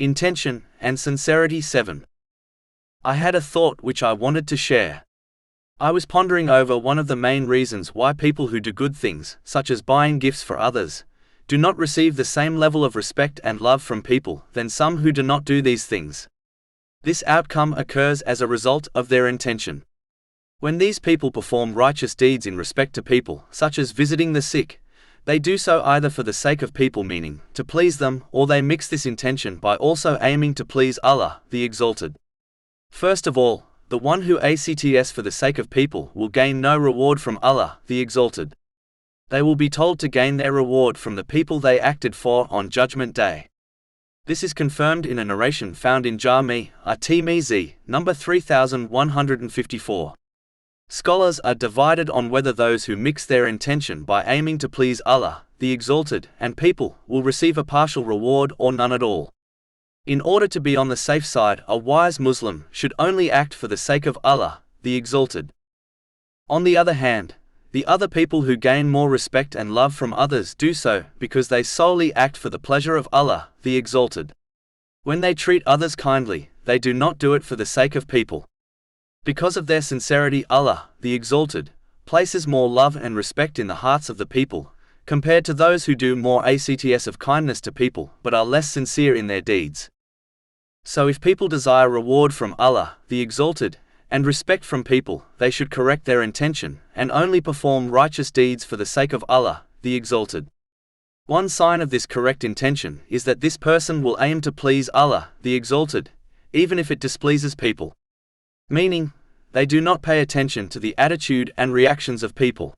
Intention and Sincerity 7. I had a thought which I wanted to share. I was pondering over one of the main reasons why people who do good things, such as buying gifts for others, do not receive the same level of respect and love from people than some who do not do these things. This outcome occurs as a result of their intention. When these people perform righteous deeds in respect to people, such as visiting the sick, they do so either for the sake of people, meaning to please them, or they mix this intention by also aiming to please Allah, the Exalted. First of all, the one who acts for the sake of people will gain no reward from Allah, the Exalted. They will be told to gain their reward from the people they acted for on Judgment Day. This is confirmed in a narration found in Jami'a at-Tirmidhi, number 3154. Scholars are divided on whether those who mix their intention by aiming to please Allah, the Exalted, and people, will receive a partial reward or none at all. In order to be on the safe side, a wise Muslim should only act for the sake of Allah, the Exalted. On the other hand, the other people who gain more respect and love from others do so because they solely act for the pleasure of Allah, the Exalted. When they treat others kindly, they do not do it for the sake of people. Because of their sincerity, Allah, the Exalted, places more love and respect in the hearts of the people, compared to those who do more acts of kindness to people but are less sincere in their deeds. So if people desire reward from Allah, the Exalted, and respect from people, they should correct their intention, and only perform righteous deeds for the sake of Allah, the Exalted. One sign of this correct intention is that this person will aim to please Allah, the Exalted, even if it displeases people. Meaning, they do not pay attention to the attitude and reactions of people.